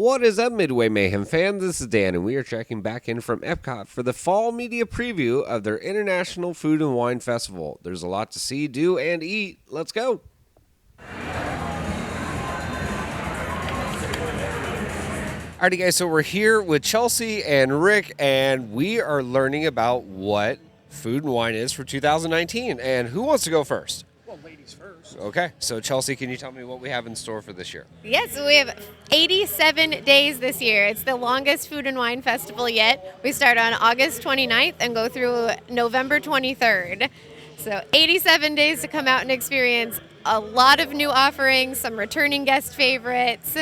What is up, Midway Mayhem fans? This is Dan, and we are checking back in from Epcot for the fall media preview of their International Food and Wine Festival. There's a lot to see, do, and eat. Let's go. Alrighty, guys, so we're here with Chelsea and Rick, and we are learning about what food and wine is for 2019. And who wants to go first? Well, ladies first. Okay, so Chelsea, can you tell me what we have in store for this year? Yes, we have 87 days this year. It's the longest food and wine festival yet. We start on August 29th and go through November 23rd. So 87 days to come out and experience a lot of new offerings, some returning guest favorites.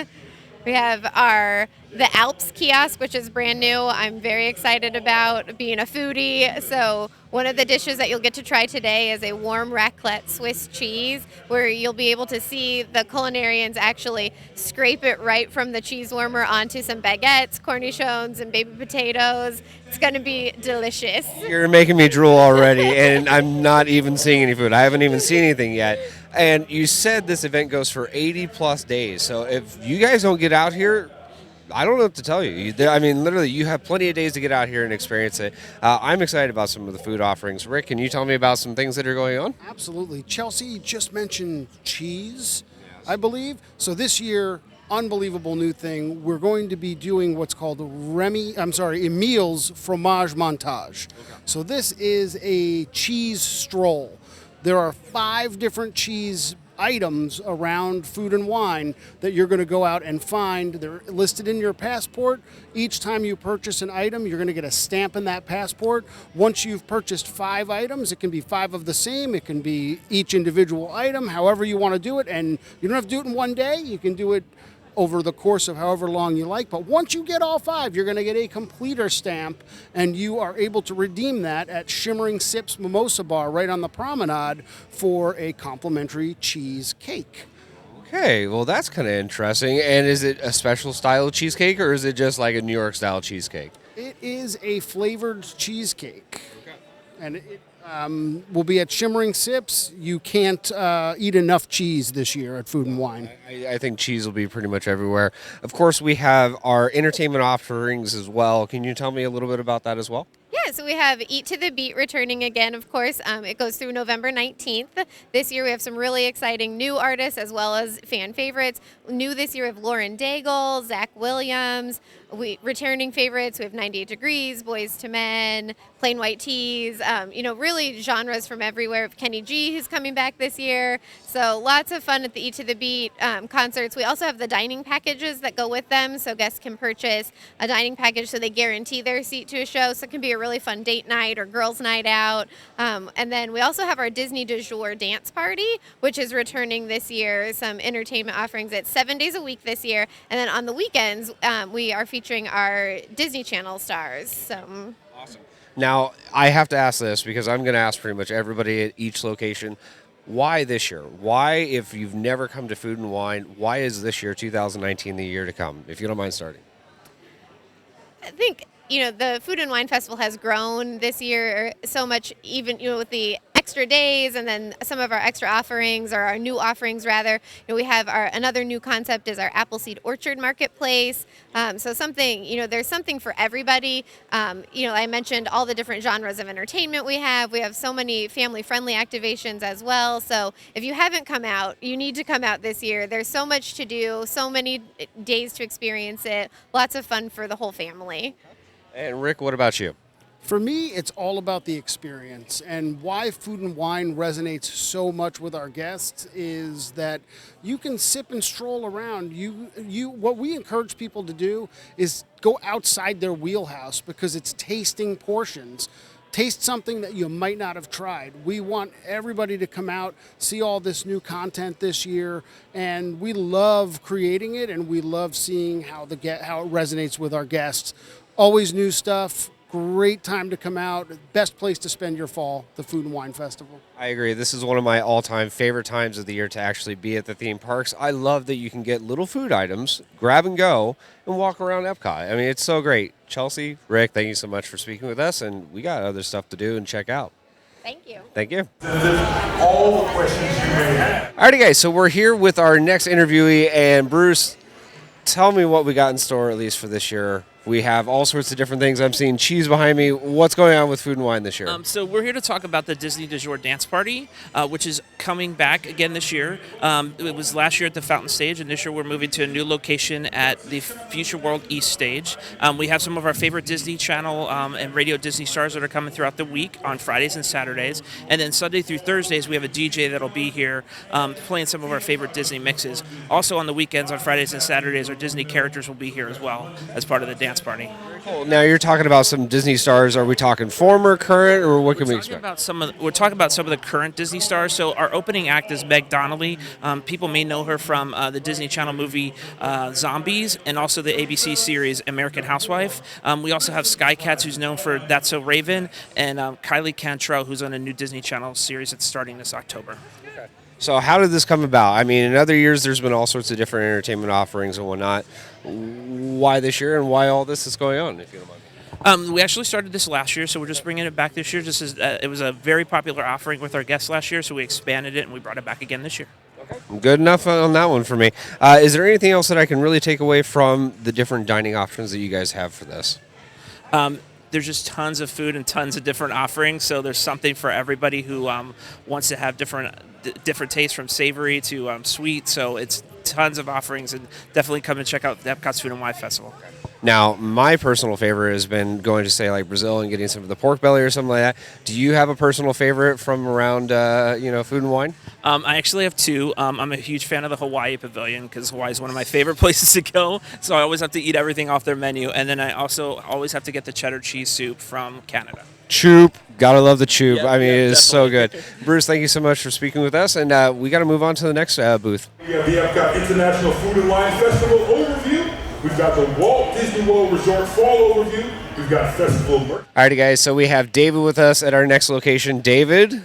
We have the Alps kiosk, which is brand new. I'm very excited about being a foodie. So one of the dishes that you'll get to try today is a warm raclette Swiss cheese, where you'll be able to see the culinarians actually scrape it right from the cheese warmer onto some baguettes, cornichons, and baby potatoes. It's going to be delicious. You're making me drool already, and I'm not even seeing any food. I haven't even seen anything yet. And you said this event goes for 80-plus days. So if you guys don't get out here, I don't know what to tell you. I mean, literally, you have plenty of days to get out here and experience it. I'm excited about some of the food offerings. Rick, can you tell me about some things that are going on? Absolutely. Chelsea just mentioned cheese, I believe. So this year, unbelievable new thing. We're going to be doing what's called Emil's Fromage Montage. Okay. So this is a cheese stroll. There are 5 different cheese items around food and wine that you're going to go out and find. They're listed in your passport. Each time you purchase an item, you're going to get a stamp in that passport. Once you've purchased 5 items, it can be 5 of the same. It can be each individual item, however you want to do it. And you don't have to do it in one day. You can do it over the course of however long you like. But once you get all 5, you're going to get a completer stamp, and you are able to redeem that at Shimmering Sips Mimosa Bar right on the promenade for a complimentary cheese cake. Okay, well, that's kind of interesting. And is it a special style cheesecake, or is it just like a New York style cheesecake? It is a flavored cheesecake. Okay. And it will be at Shimmering Sips. You can't eat enough cheese this year at Food and Wine. I think cheese will be pretty much everywhere. Of course, we have our entertainment offerings as well. Can you tell me a little bit about that as well? Yeah, so we have Eat to the Beat returning again, of course. It goes through November 19th. This year we have some really exciting new artists as well as fan favorites. New this year we have Lauren Daigle, Zach Williams. Returning favorites, we have 98 Degrees, Boys to Men, Plain White Tees, really genres from everywhere. Kenny G, who's coming back this year. So lots of fun at the Eat to the Beat concerts. We also have the dining packages that go with them, so guests can purchase a dining package so they guarantee their seat to a show. So it can be a really fun date night or girls' night out. And then we also have our Disney du Jour dance party, which is returning this year. Some entertainment offerings. It's 7 days a week this year. And then on the weekends, we are featuring our Disney Channel stars. So. Awesome. Now, I have to ask this because I'm going to ask pretty much everybody at each location. Why this year? Why, if you've never come to Food and Wine, why is this year, 2019, the year to come? If you don't mind starting. I think, the Food and Wine Festival has grown this year so much, even, with the extra days and then some of our extra offerings, or our new offerings rather. We have another new concept is our Appleseed Orchard Marketplace. So something, there's something for everybody. I mentioned all the different genres of entertainment we have. We have so many family-friendly activations as well. So if you haven't come out, you need to come out this year. There's so much to do, so many days to experience it. Lots of fun for the whole family. And Rick, what about you? For me, it's all about the experience, and why Food and Wine resonates so much with our guests is that you can sip and stroll around. What we encourage people to do is go outside their wheelhouse, because it's tasting portions. Taste something that you might not have tried. We want everybody to come out, see all this new content this year, and we love creating it, and we love seeing how it resonates with our guests. Always new stuff. Great time to come out. Best place to spend your fall, the Food and Wine Festival. I agree. This is one of my all-time favorite times of the year to actually be at the theme parks. I love that you can get little food items, grab and go, and walk around Epcot. I mean, it's so great. Chelsea, Rick, thank you so much for speaking with us, and we got other stuff to do and check out. Thank you. Thank you. All the questions you may have. Alrighty, guys, so we're here with our next interviewee, and Bruce, tell me what we got in store, at least for this year. We have all sorts of different things. I'm seeing cheese behind me. What's going on with Food and Wine this year? So we're here to talk about the Disney Du Jour Dance Party, which is coming back again this year. It was last year at the Fountain Stage, and this year we're moving to a new location at the Future World East Stage. We have some of our favorite Disney Channel and Radio Disney stars that are coming throughout the week on Fridays and Saturdays. And then Sunday through Thursdays, we have a DJ that'll be here playing some of our favorite Disney mixes. Also on the weekends, on Fridays and Saturdays, our Disney characters will be here as well as part of the dance party. Cool. Now you're talking about some Disney stars. Are we talking former, current, or what can we expect? We're talking about some of the current Disney stars. So our opening act is Meg Donnelly. People may know her from the Disney Channel movie Zombies, and also the ABC series American Housewife. We also have Sky Cats, who's known for That's So Raven, and Kylie Cantrell, who's on a new Disney Channel series that's starting this October. So how did this come about? I mean, in other years, there's been all sorts of different entertainment offerings and whatnot. Why this year, and why all this is going on, if you don't mind? We actually started this last year, so we're just bringing it back this year. Just as it was a very popular offering with our guests last year, so we expanded it and we brought it back again this year. Good enough on that one for me. Is there anything else that I can really take away from the different dining options that you guys have for this? There's just tons of food and tons of different offerings, so there's something for everybody who wants to have different tastes, from savory to sweet. So it's tons of offerings, and definitely come and check out the Epcot's Food and Wine Festival. Now, my personal favorite has been going to, say, like Brazil and getting some of the pork belly or something like that. Do you have a personal favorite from around, Food and Wine? I actually have two. I'm a huge fan of the Hawaii Pavilion because Hawaii is one of my favorite places to go. So I always have to eat everything off their menu. And then I also always have to get the cheddar cheese soup from Canada. Choop. Gotta love the choop. Yep, I mean, it is so definitely. good. Bruce, thank you so much for speaking with us. And we got to move on to the next booth. We have the Epcot International Food and Wine Festival overview. We've got the Walt Disney World Resort Fall overview. We've got festival merch. All right, guys. So we have David with us at our next location. David,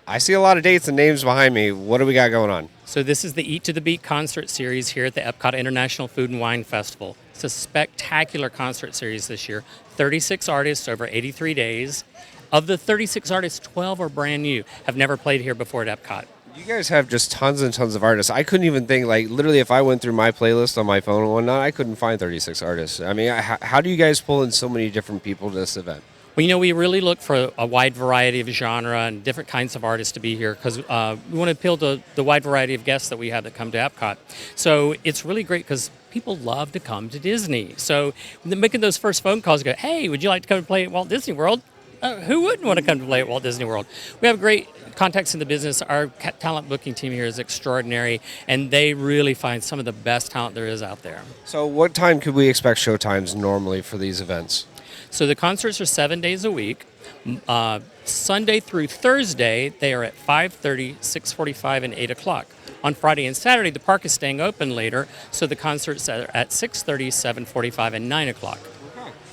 I see a lot of dates and names behind me. What do we got going on? So this is the Eat to the Beat concert series here at the Epcot International Food and Wine Festival. It's a spectacular concert series this year. 36 artists over 83 days. Of the 36 artists, 12 are brand new, have never played here before at Epcot. You guys have just tons and tons of artists. I couldn't even think, literally, if I went through my playlist on my phone and whatnot, I couldn't find 36 artists. I mean, how do you guys pull in so many different people to this event? Well, we really look for a wide variety of genre and different kinds of artists to be here because we want to appeal to the wide variety of guests that we have that come to Epcot. So it's really great because people love to come to Disney. So making those first phone calls, go, hey, would you like to come and play at Walt Disney World? Who wouldn't want to come to play at Walt Disney World? We have great contacts in the business. Our talent booking team here is extraordinary, and they really find some of the best talent there is out there. So what time could we expect show times normally for these events? So the concerts are 7 days a week. Sunday through Thursday, they are at 5:30, 6:45, and 8 o'clock. On Friday and Saturday, the park is staying open later, so the concerts are at 6:30, 7:45, and 9 o'clock.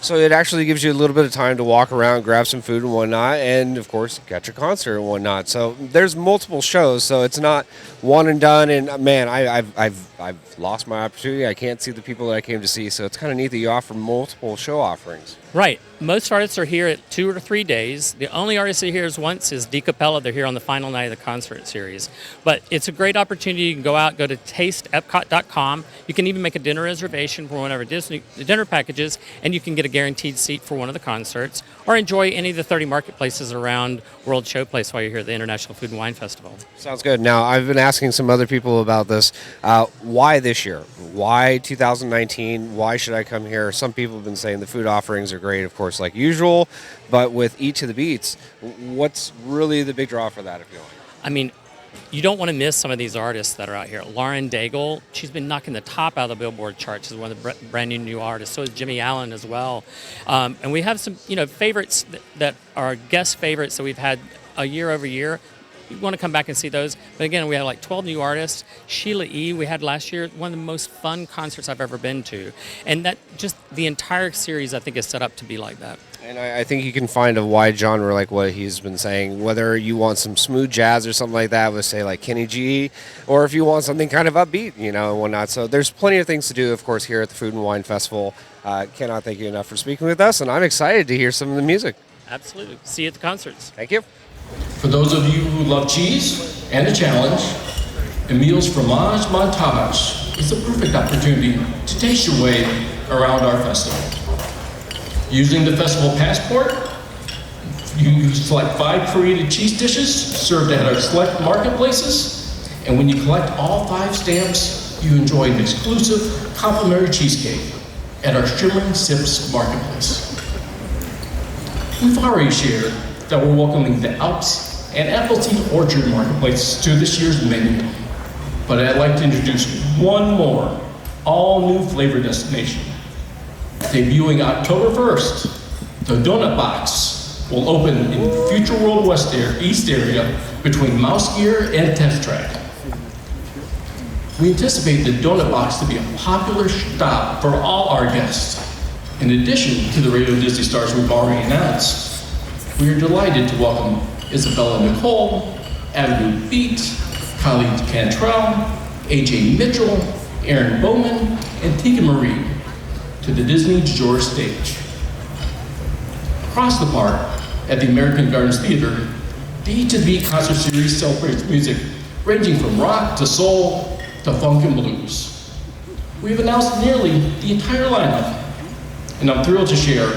So it actually gives you a little bit of time to walk around, grab some food and whatnot, and of course catch a concert and whatnot. So there's multiple shows, so it's not one and done. And man, I've lost my opportunity. I can't see the people that I came to see, so it's kind of neat that you offer multiple show offerings. Right. Most artists are here at 2 or 3 days. The only artist that here is once is Di Capella. They're here on the final night of the concert series. But it's a great opportunity. You can go out, go to tasteepcot.com. You can even make a dinner reservation for one of our Disney dinner packages, and you can get a guaranteed seat for one of the concerts, or enjoy any of the 30 marketplaces around World Showplace while you're here at the International Food and Wine Festival. Sounds good. Now, I've been asking some other people about this. Why this year? Why 2019? Why should I come here? Some people have been saying the food offerings are great, of course, like usual, but with Eat to the Beats, what's really the big draw for that, if you want? I mean, you don't want to miss some of these artists that are out here. Lauren Daigle, she's been knocking the top out of the Billboard charts. She's one of the brand new artists. So is Jimmy Allen as well. And we have some, favorites that are guest favorites that we've had year over year. You want to come back and see those. But again, we had like 12 new artists. Sheila E. we had last year, one of the most fun concerts I've ever been to. And that just the entire series, I think, is set up to be like that. And I think you can find a wide genre like what he's been saying, whether you want some smooth jazz or something like that with, say, like Kenny G, or if you want something kind of upbeat, and whatnot. So there's plenty of things to do, of course, here at the Food and Wine Festival. Cannot thank you enough for speaking with us, and I'm excited to hear some of the music. Absolutely. See you at the concerts. Thank you. For those of you who love cheese and a challenge, Emil's Fromage Montage is the perfect opportunity to taste your way around our festival. Using the festival passport, you select 5 created cheese dishes served at our select marketplaces, and when you collect all 5 stamps, you enjoy an exclusive complimentary cheesecake at our Shimmering Sips Marketplace. We've already shared that we're welcoming the Alps and Appleseed Orchard Marketplace to this year's menu, but I'd like to introduce one more all-new flavor destination. Debuting October 1st, the Donut Box will open in the Future World East area between Mouse Gear and Test Track. We anticipate the Donut Box to be a popular stop for all our guests. In addition to the Radio Disney stars we've already announced, we are delighted to welcome Isabella Nicole, Avenue Beat, Khalid Cantrell, AJ Mitchell, Aaron Bowman, and Tika Marie to the Disney du Jour stage. Across the park, at the American Gardens Theater, the Eat to the Beat concert series celebrates music ranging from rock to soul to funk and blues. We've announced nearly the entire lineup, and I'm thrilled to share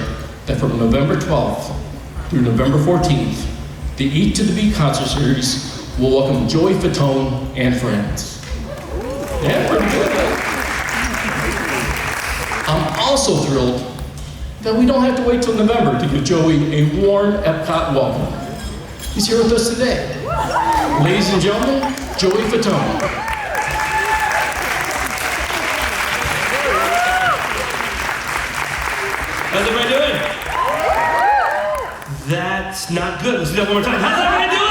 that from November 12th through November 14th, the Eat to the Beat concert series will welcome Joey Fatone and friends. Yeah, pretty good. I'm also thrilled that we don't have to wait till November to give Joey a warm Epcot welcome. He's here with us today. Ladies and gentlemen, Joey Fatone. How's everybody doing? That's not good. Let's do that one more time. How's everybody doing?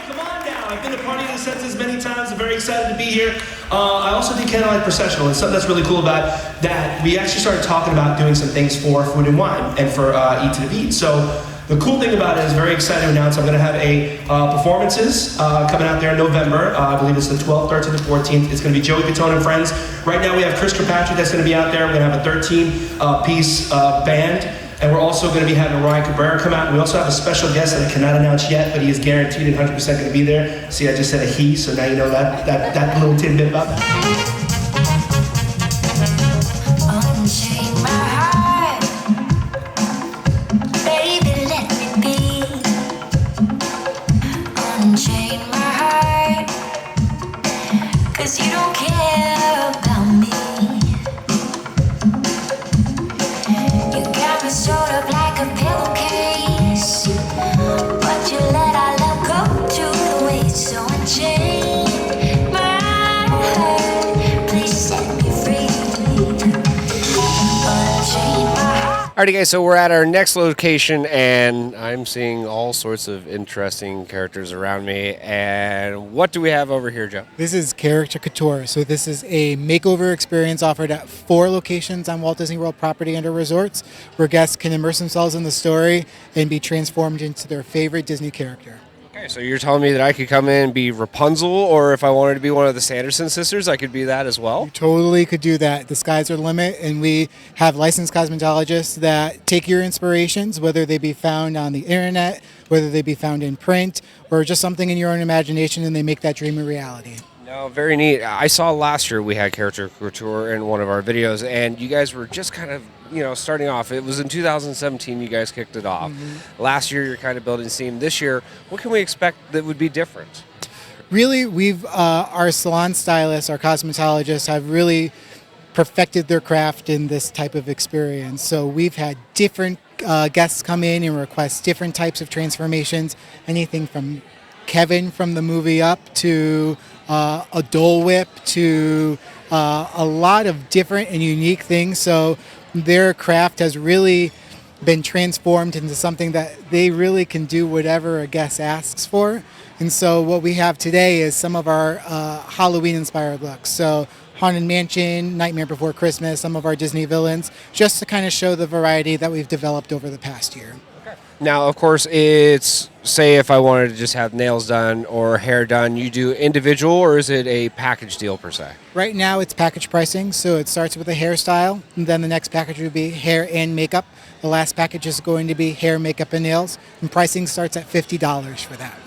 Come on down. I've been to Party of the Senses many times. I'm very excited to be here. I also do Candlelight Processional, and something that's really cool about that, we actually started talking about doing some things for Food and Wine and for Eat to the Beat. So the cool thing about it is very excited to announce I'm going to have a performances coming out there in November. I believe it's the 12th, 13th, and 14th. It's going to be Joey Fatone and friends. Right now we have Chris Kirkpatrick that's going to be out there. We're going to have a 13-piece band. And we're also going to be having Ryan Cabrera come out. We also have a special guest that I cannot announce yet, but he is guaranteed and 100% going to be there. See, I just said a he, so now you know that little tidbit about that. Alrighty, guys, so we're at our next location, and I'm seeing all sorts of interesting characters around me. And what do we have over here, Joe? This is Character Couture. So this is a makeover experience offered at 4 locations on Walt Disney World property and resorts, where guests can immerse themselves in the story and be transformed into their favorite Disney character. Okay, so you're telling me that I could come in and be Rapunzel, or if I wanted to be one of the Sanderson sisters, I could be that as well? You totally could do that. The sky's are the limit, and we have licensed cosmetologists that take your inspirations, whether they be found on the internet, whether they be found in print, or just something in your own imagination, and they make that dream a reality. No, very neat. I saw last year we had Character Couture in one of our videos, and you guys were just kind of, starting off. It was in 2017 you guys kicked it off. Mm-hmm. Last year you're kind of building steam. This year, what can we expect that would be different? Really, we've our salon stylists, our cosmetologists have really perfected their craft in this type of experience. So we've had different guests come in and request different types of transformations, anything from Kevin from the movie Up to a Dole Whip to a lot of different and unique things. So their craft has really been transformed into something that they really can do whatever a guest asks for. And so what we have today is some of our Halloween-inspired looks. So Haunted Mansion, Nightmare Before Christmas, some of our Disney villains, just to kind of show the variety that we've developed over the past year. Now, of course, it's, say if I wanted to just have nails done or hair done, you do individual, or is it a package deal per se? Right now it's package pricing, so it starts with a hairstyle, and then the next package would be hair and makeup. The last package is going to be hair, makeup, and nails, and pricing starts at $50 for that.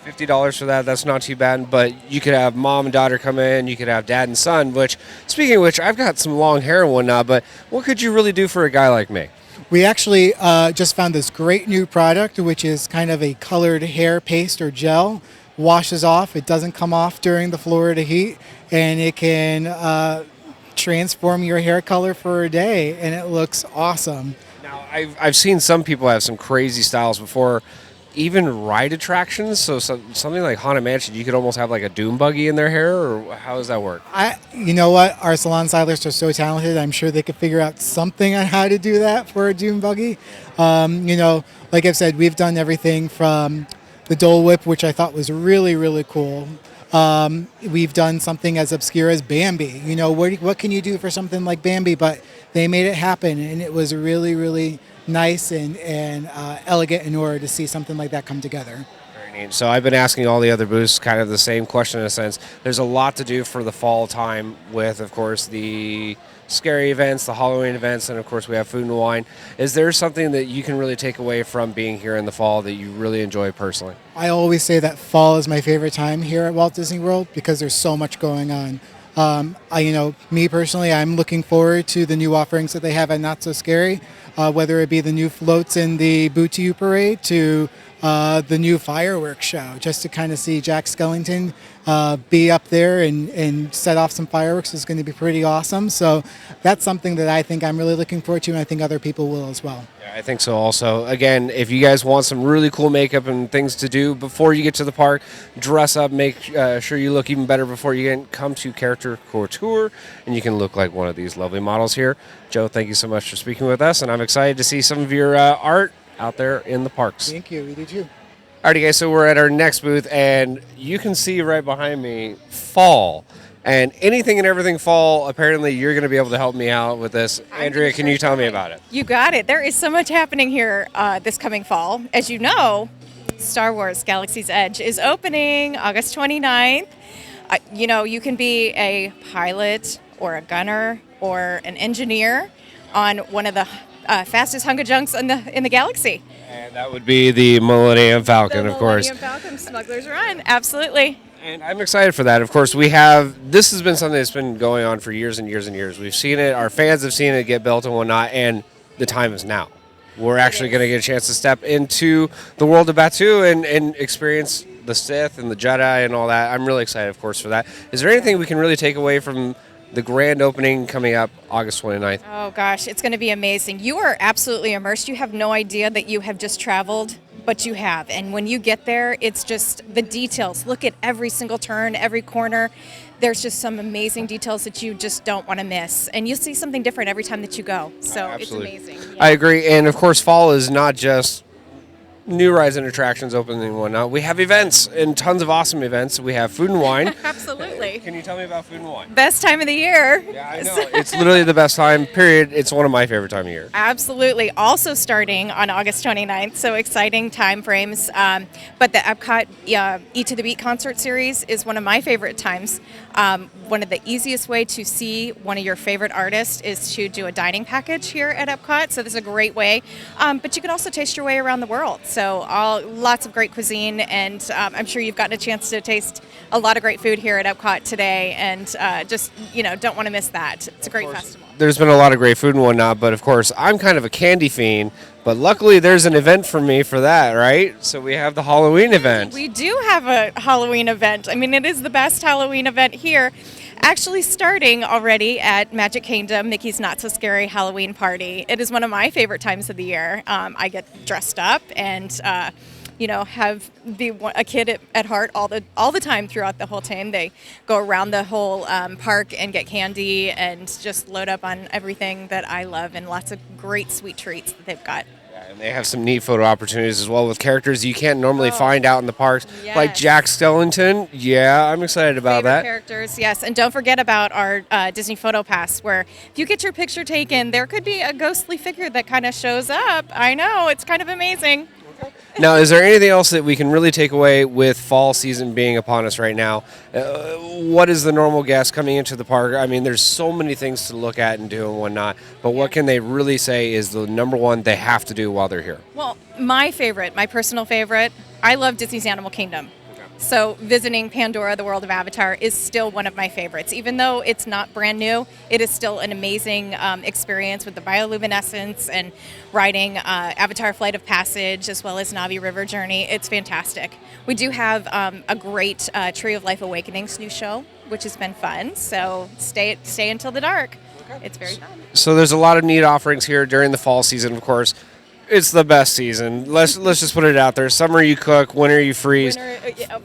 $50 for that. That's not too bad. But you could have mom and daughter come in. You could have dad and son. Which, speaking of which, I've got some long hair and whatnot. But what could you really do for a guy like me? We actually just found this great new product, which is kind of a colored hair paste or gel. Washes off. It doesn't come off during the Florida heat, and it can transform your hair color for a day, and it looks awesome. Now, I've seen some people have some crazy styles before, even ride attractions. So something like Haunted Mansion, you could almost have like a doom buggy in their hair, or how does that work? You know what? Our salon stylists are so talented. I'm sure they could figure out something on how to do that for a doom buggy. Like I've said, we've done everything from the Dole Whip, which I thought was really, really cool. We've done something as obscure as Bambi. What can you do for something like Bambi? But they made it happen, and it was really, really nice and elegant in order to see something like that come together. Very neat. So I've been asking all the other booths kind of the same question in a sense. There's a lot to do for the fall time with, of course, the scary events, the Halloween events, and of course we have food and wine. Is there something that you can really take away from being here in the fall that you really enjoy personally? I always say that fall is my favorite time here at Walt Disney World because there's so much going on. Me personally, I'm looking forward to the new offerings that they have at Not So Scary, whether it be the new floats in the Boot You Parade to the new fireworks show, just to kind of see Jack Skellington be up there and set off some fireworks is going to be pretty awesome. So that's something that I think I'm really looking forward to, and I think other people will as well. Yeah, I think so also. Again, if you guys want some really cool makeup and things to do before you get to the park, dress up, make sure you look even better before you come to Character Couture, and you can look like one of these lovely models here. Joe, thank you so much for speaking with us, and I'm excited to see some of your art out there in the parks. Thank you. We do too. Alrighty, guys, so we're at our next booth, and you can see right behind me fall. And anything and everything fall, apparently you're going to be able to help me out with this. Andrea, can you tell me about it? You got it. There is so much happening here this coming fall. As you know, Star Wars Galaxy's Edge is opening August 29th. You can be a pilot or a gunner or an engineer on one of the fastest hunger junks in the galaxy. And that would be the Millennium Falcon, of course. The Millennium Falcon Smuggler's Run, absolutely. And I'm excited for that. Of course, this has been something that's been going on for years and years and years. We've seen it, our fans have seen it get built and whatnot, and the time is now. We're actually going to get a chance to step into the world of Batuu and experience the Sith and the Jedi and all that. I'm really excited, of course, for that. Is there anything we can really take away from the grand opening coming up August 29th? Oh gosh, it's going to be amazing. You are absolutely immersed. You have no idea that you have just traveled, but you have. And when you get there, it's just the details. Look at every single turn, every corner. There's just some amazing details that you just don't want to miss. And you'll see something different every time that you go. So it's amazing. Yeah. I agree. And of course, fall is not just new rides and attractions opening and whatnot. We have events and tons of awesome events. We have food and wine. Absolutely. Can you tell me about food and wine? Best time of the year. Yeah, I know. It's literally the best time, period. It's one of my favorite time of year. Absolutely. Also starting on August 29th, so exciting time frames. But the Epcot Eat to the Beat concert series is one of my favorite times. One of the easiest way to see one of your favorite artists is to do a dining package here at Epcot. So this is a great way. But you can also taste your way around the world. So lots of great cuisine, and I'm sure you've gotten a chance to taste a lot of great food here at Epcot today, and don't want to miss that. It's a great festival. There's been a lot of great food and whatnot, but of course, I'm kind of a candy fiend, but luckily there's an event for me for that, right? So we have the Halloween event. We do have a Halloween event. I mean, it is the best Halloween event here. Actually starting already at Magic Kingdom, Mickey's Not So Scary Halloween Party. It is one of my favorite times of the year. I get dressed up and be a kid at heart all the time throughout the whole time. They go around the whole park and get candy and just load up on everything that I love, and lots of great sweet treats that they've got. And they have some neat photo opportunities as well with characters you can't normally find out in the parks, yes. like Jack Skellington. Yeah, I'm excited about Favorite that. Characters, yes. And don't forget about our Disney Photo Pass, where if you get your picture taken, there could be a ghostly figure that kind of shows up. I know, it's kind of amazing. Now, is there anything else that we can really take away with fall season being upon us right now? What is the normal guest coming into the park? I mean, there's so many things to look at and do and whatnot, but what can they really say is the number one they have to do while they're here? Well, my personal favorite, I love Disney's Animal Kingdom. So visiting Pandora, the world of Avatar, is still one of my favorites. Even though it's not brand new, it is still an amazing experience with the bioluminescence and riding Avatar Flight of Passage as well as Na'vi River Journey. It's fantastic. We do have a great Tree of Life Awakenings new show, which has been fun. So stay until the dark. It's very fun. So there's a lot of neat offerings here during the fall season, of course. It's the best season. Let's just put it out there. Summer you cook, winter you freeze.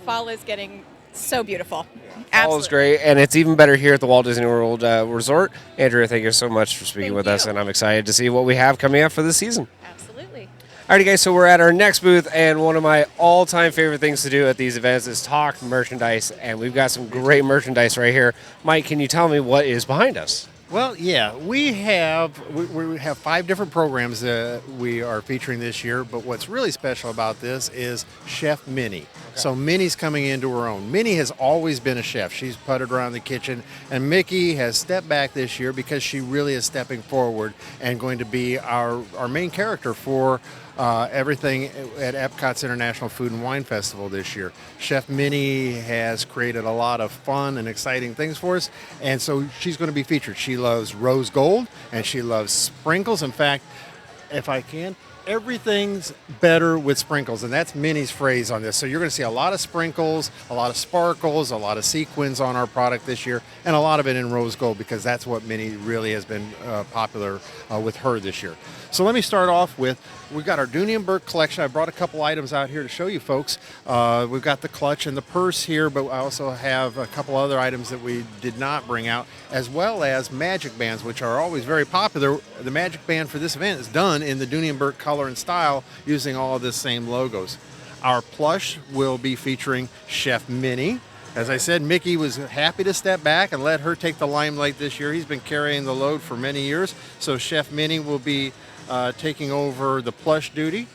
Fall is getting so beautiful. Fall is great, and it's even better here at the Walt Disney World Resort. Andrea, thank you so much for speaking with us, and I'm excited to see what we have coming up for this season. Absolutely. Alrighty, guys, so we're at our next booth, and one of my all-time favorite things to do at these events is talk merchandise, and we've got some great merchandise right here. Mike, can you tell me what is behind us? Well, yeah, we have 5 different programs that we are featuring this year, but what's really special about this is Chef Minnie. So Minnie's coming into her own. Minnie has always been a chef. She's puttered around the kitchen, and Mickey has stepped back this year because she really is stepping forward and going to be our main character for everything at Epcot's International Food and Wine Festival this year. Chef Minnie has created a lot of fun and exciting things for us, and so she's going to be featured. She loves rose gold, and she loves sprinkles. In fact, if I can, everything's better with sprinkles, and that's Minnie's phrase on this. So you're going to see a lot of sprinkles, a lot of sparkles, a lot of sequins on our product this year, and a lot of it in rose gold because that's what Minnie really has been popular with her this year. So let me start off with, we've got our Dooney & Bourke collection. I brought a couple items out here to show you folks. We've got the clutch and the purse here, but I also have a couple other items that we did not bring out, as well as magic bands, which are always very popular. The magic band for this event is done in the Dooney & Bourke color and style using all of the same logos. Our plush will be featuring Chef Minnie. As I said, Mickey was happy to step back and let her take the limelight this year. He's been carrying the load for many years, so Chef Minnie will be taking over the plush duty,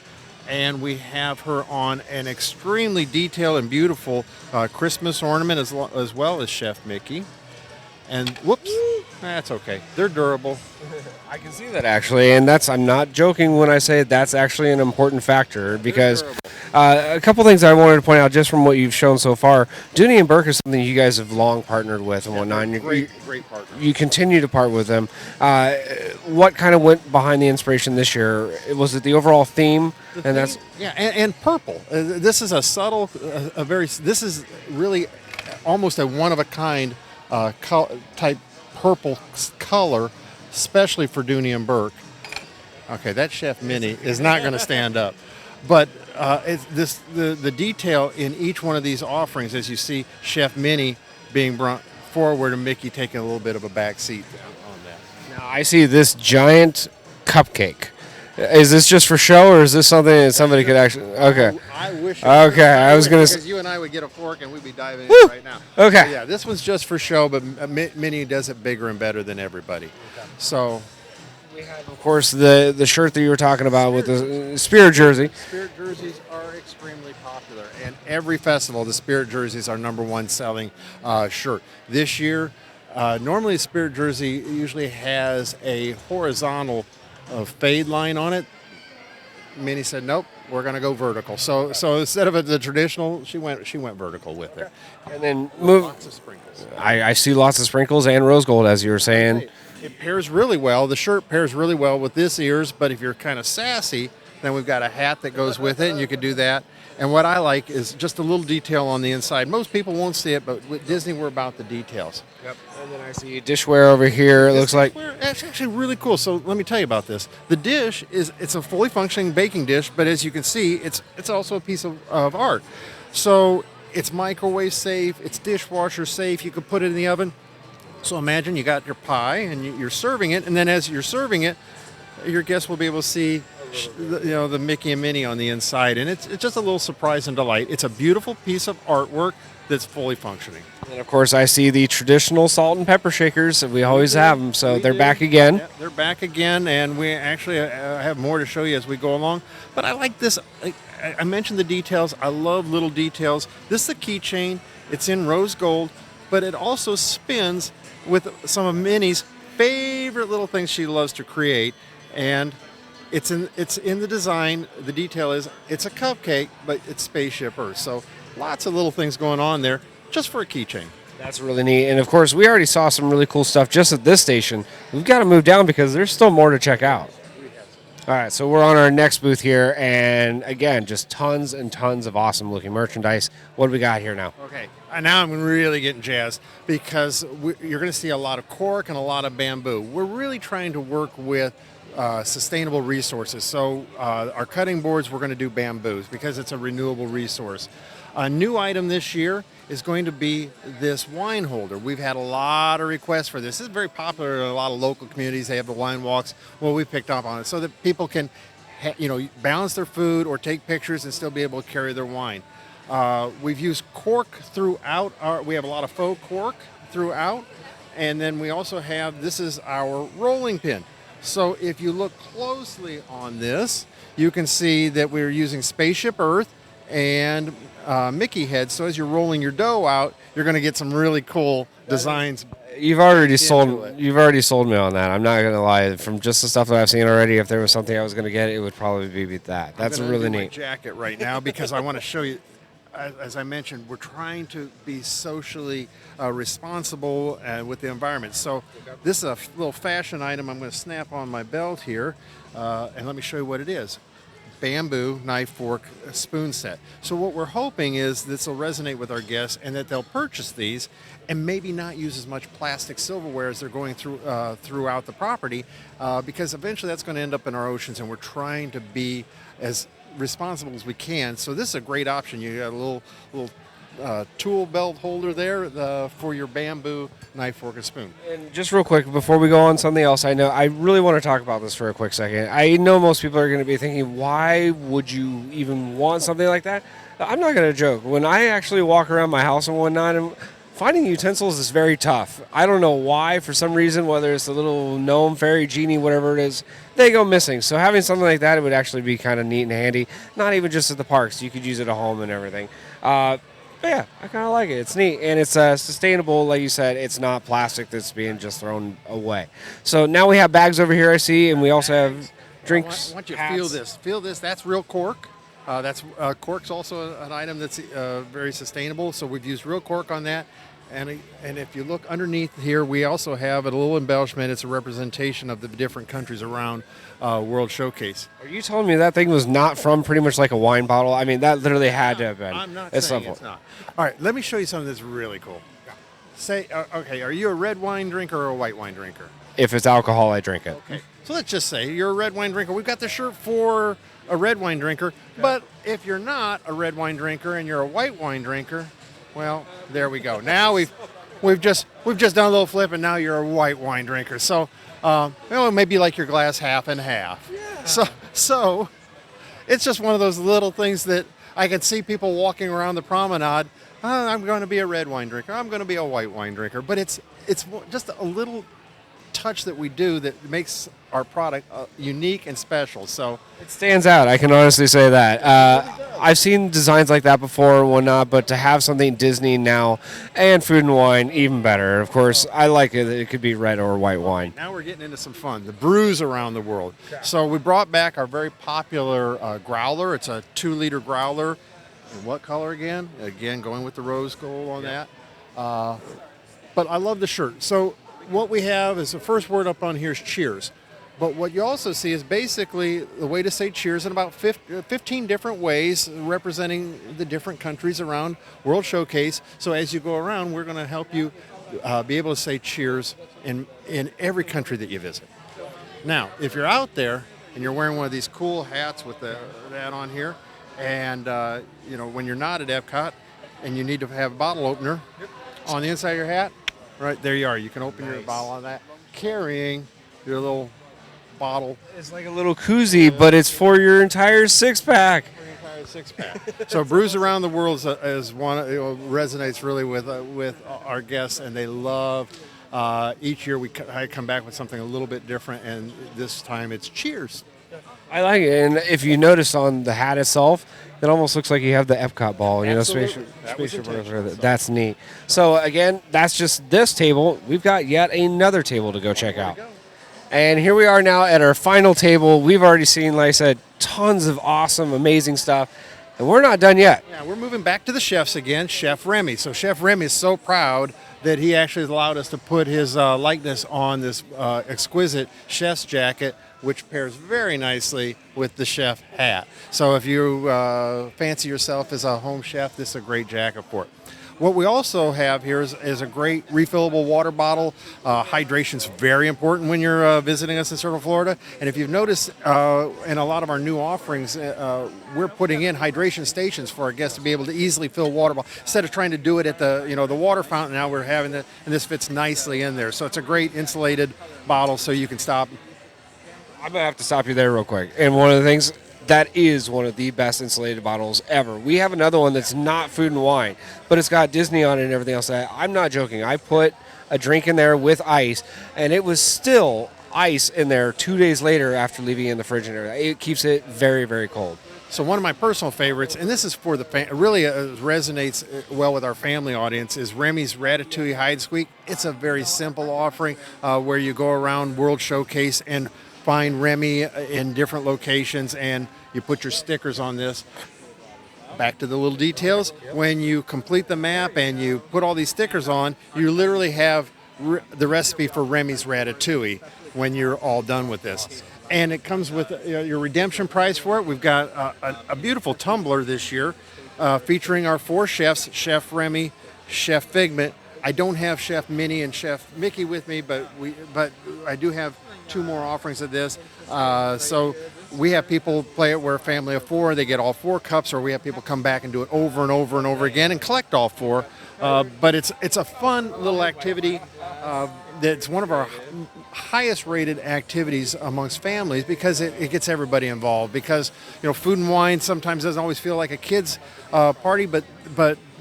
and we have her on an extremely detailed and beautiful Christmas ornament as well as Chef Mickey. And whoops, that's okay. They're durable. I can see that actually, and I'm not joking when I say that's actually an important factor because a couple things I wanted to point out just from what you've shown so far. Dooney & Bourke is something you guys have long partnered with and whatnot. Great partner. You continue to part with them. What kind of went behind the inspiration this year? Was it the overall theme? And purple. This is a subtle, this is really almost a one-of-a-kind type purple color, especially for Dooney & Bourke. Okay, that Chef Minnie is not going to stand up. But the detail in each one of these offerings, as you see Chef Minnie being brought forward and Mickey taking a little bit of a back seat on that. Now, I see this giant cupcake. Is this just for show, or is this something that somebody could actually... Okay. I wish... Okay, I was going to... Because you and I would get a fork and we'd be diving in right now. Okay. So yeah, this one's just for show, but Minnie does it bigger and better than everybody. Okay. So... We have, of course, the shirt that you were talking about with the Spirit jersey. Spirit jerseys are extremely popular, and every festival, the Spirit jerseys are #1 selling shirt. This year, normally a Spirit jersey usually has a horizontal fade line on it. Minnie said, "Nope, we're going to go vertical." So instead of the traditional, she went vertical with it. And then lots of sprinkles. I see lots of sprinkles and rose gold, as you were saying. It pairs really well. The shirt pairs really well with this ears, but if you're kind of sassy, then we've got a hat that goes with it, and you can do that. And what I like is just a little detail on the inside. Most people won't see it, but with Disney, we're about the details. Yep. And then I see dishware over here. It looks like... It's actually really cool. So let me tell you about this. The dish it's a fully functioning baking dish, but as you can see, it's also a piece of art. So it's microwave safe, it's dishwasher safe, you can put it in the oven. So imagine you got your pie and you're serving it, and then as you're serving it, your guests will be able to see the Mickey and Minnie on the inside, and it's just a little surprise and delight. It's a beautiful piece of artwork that's fully functioning. And of course, I see the traditional salt and pepper shakers. We always have them, so they're back again. Yeah, they're back again, and we actually have more to show you as we go along. But I like this. I mentioned the details. I love little details. This is a keychain. It's in rose gold, but it also spins with some of Minnie's favorite little things she loves to create, and it's in the design. The detail is it's a cupcake, but it's Spaceship Earth. So lots of little things going on there just for a keychain. That's really neat. And of course, we already saw some really cool stuff just at this station. We've got to move down because there's still more to check out. All right, so we're on our next booth here, and again, just tons and tons of awesome looking merchandise. What do we got here now? Okay, now I'm really getting jazzed because you're going to see a lot of cork and a lot of bamboo. We're really trying to work with sustainable resources. So our cutting boards, we're going to do bamboos because it's a renewable resource. A new item this year is going to be this wine holder. We've had a lot of requests for this. This is very popular in a lot of local communities. They have the wine walks. Well, we picked up on it so that people can, balance their food or take pictures and still be able to carry their wine. We've used cork throughout. We have a lot of faux cork throughout. And then we also have, this is our rolling pin. So if you look closely on this, you can see that we're using spaceship earth and Mickey heads. So as you're rolling your dough out, you're going to get some really cool designs. You've already sold me on that. I'm not going to lie. From just the stuff that I've seen already, if there was something I was going to get, it would probably be that. That's really neat. I'm jacket right now because I want to show you. As I mentioned, we're trying to be socially responsible with the environment. So this is a little fashion item I'm going to snap on my belt here, and let me show you what it is. Bamboo knife, fork, spoon set. So what we're hoping is this will resonate with our guests and that they'll purchase these and maybe not use as much plastic silverware as they're going throughout the property because eventually that's going to end up in our oceans, and we're trying to be as responsible as we can. So this is a great option. You got a little tool belt holder there for your bamboo knife, fork, and spoon. And just real quick, before we go on something else, I really want to talk about this for a quick second. I know most people are going to be thinking, why would you even want something like that? I'm not going to joke. When I actually walk around my house and whatnot, finding utensils is very tough. I don't know why. For some reason, whether it's the little gnome, fairy, genie, whatever it is, they go missing. So having something like that, it would actually be kind of neat and handy. Not even just at the parks. You could use it at home and everything. But yeah, I kind of like it. It's neat, and it's sustainable. Like you said, it's not plastic that's being just thrown away. So now we have bags over here, I see, and we also have drinks. I want you to feel this. Feel this. That's real cork. Cork's also an item that's very sustainable. So we've used real cork on that. And if you look underneath here, we also have a little embellishment. It's a representation of the different countries around World Showcase. Are you telling me that thing was not from pretty much like a wine bottle? I mean, that literally had to have been. I'm not saying it's not. All right, let me show you something that's really cool. Say, okay, are you a red wine drinker or a white wine drinker? If it's alcohol, I drink it. Okay, so let's just say you're a red wine drinker. We've got the shirt for a red wine drinker, but if you're not a red wine drinker and you're a white wine drinker, well, there we go. Now we've just done a little flip, and now you're a white wine drinker. So, maybe like your glass half and half. Yeah. So it's just one of those little things that I can see people walking around the promenade. I'm going to be a red wine drinker. I'm going to be a white wine drinker. But it's just a little touch that we do that makes our product unique and special. So it stands out. I can honestly say that. I've seen designs like that before and whatnot, but to have something Disney now and Food and Wine, even better. Of course, I like it. It could be red or white wine. Now we're getting into some fun. The brews around the world. Okay. So we brought back our very popular growler. It's a 2-liter growler. And what color again? Again, going with the rose gold on that. But I love the shirt. So what we have is the first word up on here is cheers. But what you also see is basically the way to say cheers in about 15 different ways representing the different countries around World Showcase. So as you go around, we're going to help you be able to say cheers in every country that you visit. Now, if you're out there and you're wearing one of these cool hats with that on here, and when you're not at Epcot and you need to have a bottle opener on the inside of your hat, right there you are. You can open your bottle on that, carrying your little bottle. It's like a little koozie, but it's for your entire six-pack. So Brews Around the World is one resonates really with our guests, and they love. Each year I come back with something a little bit different, and this time it's cheers. I like it, and if you notice on the hat itself, it almost looks like you have the Epcot ball. Spaceship Earth. That's neat. So again, that's just this table. We've got yet another table to go check out. And here we are now at our final table. We've already seen, like I said, tons of awesome, amazing stuff. And we're not done yet. Yeah, we're moving back to the chefs again, Chef Remy. So Chef Remy is so proud that he actually allowed us to put his likeness on this exquisite chef's jacket, which pairs very nicely with the chef hat. So if you fancy yourself as a home chef, this is a great jacket for it. What we also have here is a great refillable water bottle. Hydration is very important when you're visiting us in Central Florida. And if you've noticed, in a lot of our new offerings, we're putting in hydration stations for our guests to be able to easily fill water bottles. Instead of trying to do it at the water fountain, now we're having it, and this fits nicely in there. So it's a great insulated bottle, so you can stop. I'm going to have to stop you there real quick. And one of the things, that is one of the best insulated bottles ever. We have another one that's not food and wine, but it's got Disney on it and everything else. I'm not joking. I put a drink in there with ice, and it was still ice in there 2 days later after leaving it in the fridge and everything. It keeps it very, very cold. So one of my personal favorites, and this is for the really resonates well with our family audience, is Remy's Ratatouille Hide and Squeak. It's a very simple offering where you go around World Showcase and find Remy in different locations, and you put your stickers on this. Back to the little details. When you complete the map and you put all these stickers on, you literally have the recipe for Remy's Ratatouille when you're all done with this. And it comes with your redemption prize for it. We've got a beautiful tumbler this year featuring our 4 chefs, Chef Remy, Chef Figment. I don't have Chef Minnie and Chef Mickey with me, but I do have 2 more offerings of this. So we have people play it where a family of 4, they get all 4 cups, or we have people come back and do it over and over and over again and collect all 4. But it's a fun little activity. That's one of our highest rated activities amongst families because it gets everybody involved. Because food and wine sometimes doesn't always feel like a kid's party, but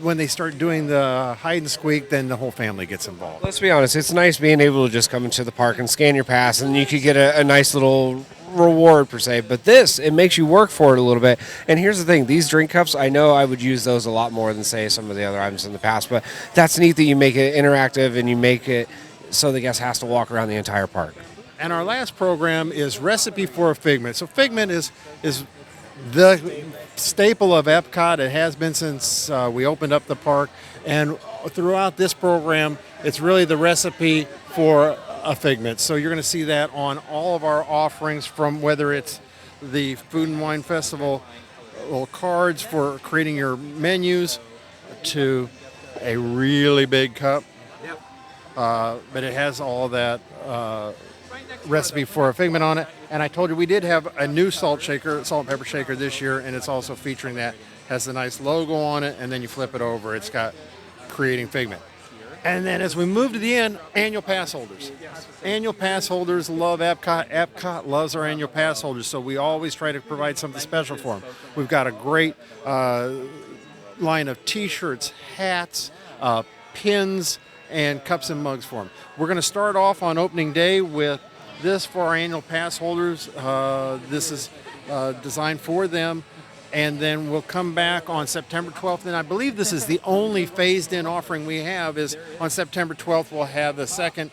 when they start doing the hide and squeak, then the whole family gets involved. Let's be honest, it's nice being able to just come into the park and scan your pass, and you could get a nice little reward per se. But this, it makes you work for it a little bit. And here's the thing, these drink cups, I know I would use those a lot more than say some of the other items in the past, but that's neat that you make it interactive and you make it so the guest has to walk around the entire park. And our last program is Recipe for a Figment. So Figment is the staple of Epcot. It has been since we opened up the park. And throughout this program, it's really the recipe for a figment. So you're going to see that on all of our offerings, from whether it's the Food and Wine Festival little cards for creating your menus to a really big cup. But it has all that recipe for a figment on it. And I told you we did have a new salt and pepper shaker this year, and it's also featuring that. Has the nice logo on it, and then you flip it over. It's got creating figment. And then as we move to the end, annual pass holders. Annual pass holders love Epcot. Epcot loves our annual pass holders, so we always try to provide something special for them. We've got a great line of T-shirts, hats, pins, and cups and mugs for them. We're going to start off on opening day with this for our annual pass holders. This is designed for them. And then we'll come back on September 12th. And I believe this is the only phased-in offering we have is on September 12th we'll have the second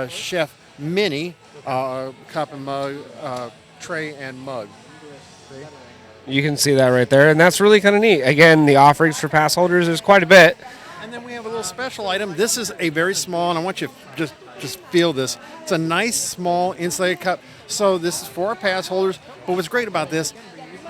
Chef Mini cup and mug, tray and mug. You can see that right there, and that's really kind of neat. Again, the offerings for pass holders, there's quite a bit. And then we have a little special item. This is a very small, and I want you to just feel this. It's a nice, small, insulated cup. So this is for our pass holders. But what's great about this,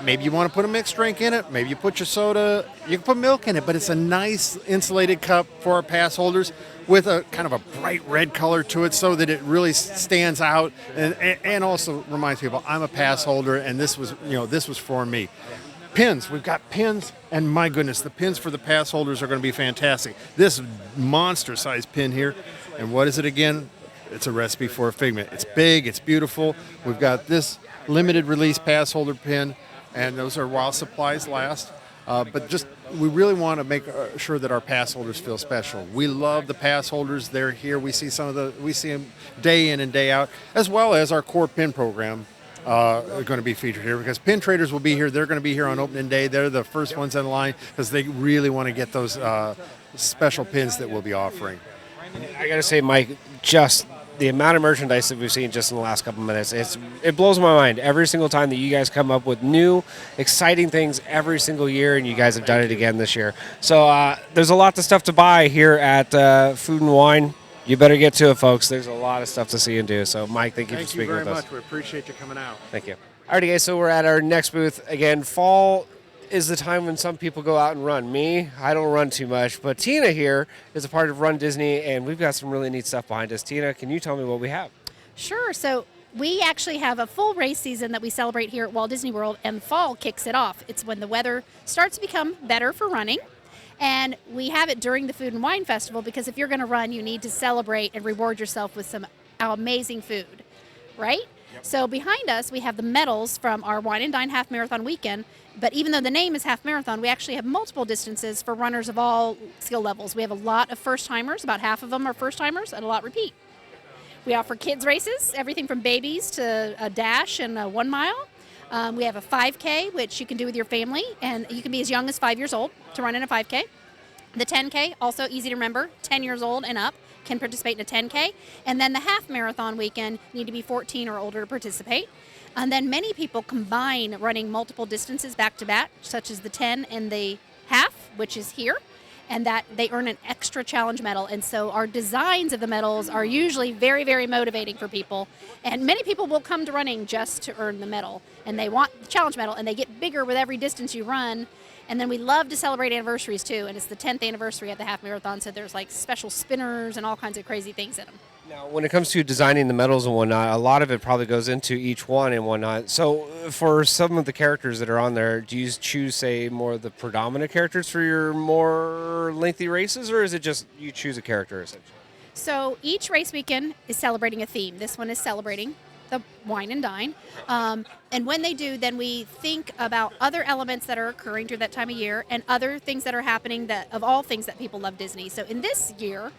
maybe you want to put a mixed drink in it. Maybe you put your soda. You can put milk in it. But it's a nice insulated cup for our pass holders with a kind of a bright red color to it so that it really stands out and also reminds people I'm a pass holder and this was for me. Pins. We've got pins, and my goodness, the pins for the pass holders are going to be fantastic. This monster-sized pin here, and what is it again? It's a recipe for a figment. It's big. It's beautiful. We've got this limited release pass holder pin, and those are while supplies last. But just we really want to make sure that our pass holders feel special. We love the pass holders. They're here. We see them day in and day out, as well as our core pin program are going to be featured here because pin traders will be here. They're going to be here on opening day. They're the first ones in line because they really want to get those special pins that we'll be offering. I got to say, Mike, just the amount of merchandise that we've seen just in the last couple minutes, it blows my mind every single time that you guys come up with new, exciting things every single year, and you guys have done it again this year. So there's a lot of stuff to buy here at Food and Wine. You better get to it, folks. There's a lot of stuff to see and do. So, Mike, thank you for speaking with us. Thank you very much. We appreciate you coming out. Thank you. Alrighty, guys, so we're at our next booth. Again, fall is the time when some people go out and run. Me, I don't run too much, but Tina here is a part of runDisney, and we've got some really neat stuff behind us. Tina, can you tell me what we have? Sure. So we actually have a full race season that we celebrate here at Walt Disney World, and fall kicks it off. It's when the weather starts to become better for running, and we have it during the Food and Wine Festival because if you're going to run, you need to celebrate and reward yourself with some amazing food, right? So behind us, we have the medals from our Wine and Dine Half Marathon weekend. But even though the name is Half Marathon, we actually have multiple distances for runners of all skill levels. We have a lot of first-timers. About half of them are first-timers, and a lot repeat. We offer kids races, everything from babies to a dash and a 1 mile. We have a 5K, which you can do with your family, and you can be as young as 5 years old to run in a 5K. The 10K, also easy to remember, 10 years old and up can participate in a 10K. And then the half marathon weekend, you need to be 14 or older to participate. And then many people combine running multiple distances back to back, such as the 10 and the half, which is here, and that they earn an extra challenge medal. And so our designs of the medals are usually very, very motivating for people. And many people will come to running just to earn the medal. And they want the challenge medal, and they get bigger with every distance you run. And then we love to celebrate anniversaries too, and it's the 10th anniversary of the half marathon, so there's like special spinners and all kinds of crazy things in them. Now, when it comes to designing the medals and whatnot, a lot of it probably goes into each one and whatnot. So for some of the characters that are on there, do you choose, say, more of the predominant characters for your more lengthy races, or is it just you choose a character essentially? So each race weekend is celebrating a theme. This one is celebrating the Wine and Dine. And when they do, then we think about other elements that are occurring during that time of year and other things that are happening that of all things that people love Disney. So in this year,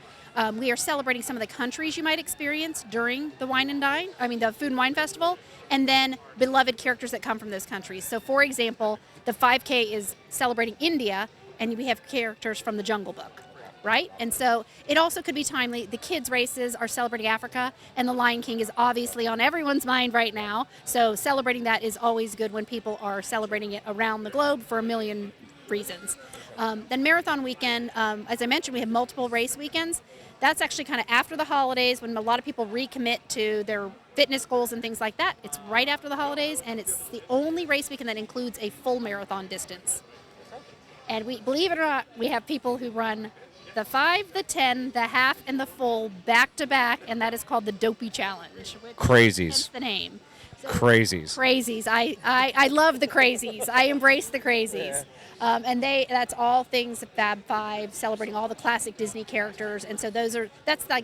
we are celebrating some of the countries you might experience during the the Food and Wine Festival, and then beloved characters that come from those countries. So for example, the 5K is celebrating India, and we have characters from the Jungle Book. Right? And so it also could be timely. The kids' races are celebrating Africa, and the Lion King is obviously on everyone's mind right now. So celebrating that is always good when people are celebrating it around the globe for a million reasons. Then Marathon Weekend, as I mentioned, we have multiple race weekends. That's actually kind of after the holidays when a lot of people recommit to their fitness goals and things like that. It's right after the holidays, and it's the only race weekend that includes a full marathon distance. And we, believe it or not, we have people who run the 5, the 10, the half, and the full back to back, and that is called the Dopey Challenge. Crazies. That's the name. So, Crazies. Crazies. I love the crazies. I embrace the crazies. And that's all things Fab Five, celebrating all the classic Disney characters. And so that's like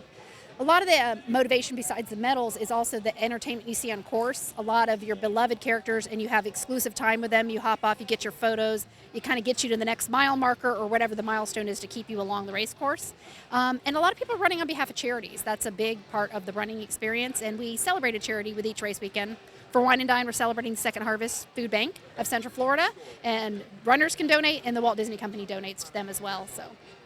a lot of the motivation besides the medals is also the entertainment you see on course. A lot of your beloved characters, and you have exclusive time with them. You hop off, you get your photos. It kind of gets you to the next mile marker or whatever the milestone is to keep you along the race course. And a lot of people are running on behalf of charities. That's a big part of the running experience. And we celebrate a charity with each race weekend. For Wine and Dine, we're celebrating the Second Harvest Food Bank of Central Florida. And runners can donate, and the Walt Disney Company donates to them as well. So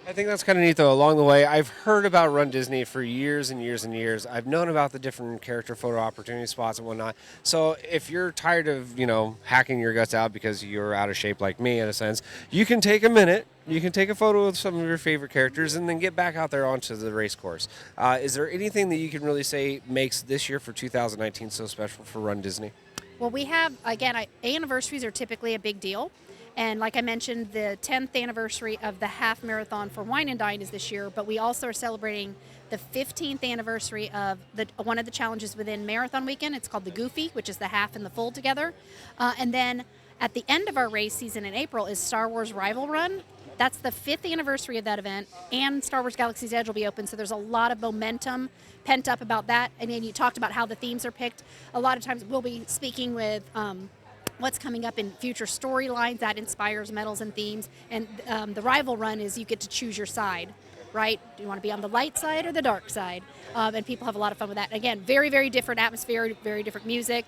I think that's kind of neat, though. Along the way, I've heard about runDisney for years and years and years. I've known about the different character photo opportunity spots and whatnot. So if you're tired of, hacking your guts out because you're out of shape like me, in a sense, you can take a minute. You can take a photo of some of your favorite characters and then get back out there onto the race course. Is there anything that you can really say makes this year for 2019 so special for runDisney? Well, we have, again, anniversaries are typically a big deal. And like I mentioned, the 10th anniversary of the half marathon for Wine and Dine is this year, but we also are celebrating the 15th anniversary of one of the challenges within Marathon Weekend. It's called the Goofy, which is the half and the full together. And then at the end of our race season in April is Star Wars Rival Run. That's the 5th anniversary of that event, and Star Wars Galaxy's Edge will be open, so there's a lot of momentum pent up about that. And then you talked about how the themes are picked. A lot of times we'll be speaking with what's coming up in future storylines that inspires medals and themes. And the Rival Run is you get to choose your side, right? Do you want to be on the light side or the dark side? And people have a lot of fun with that. Again, very, very different atmosphere, very different music.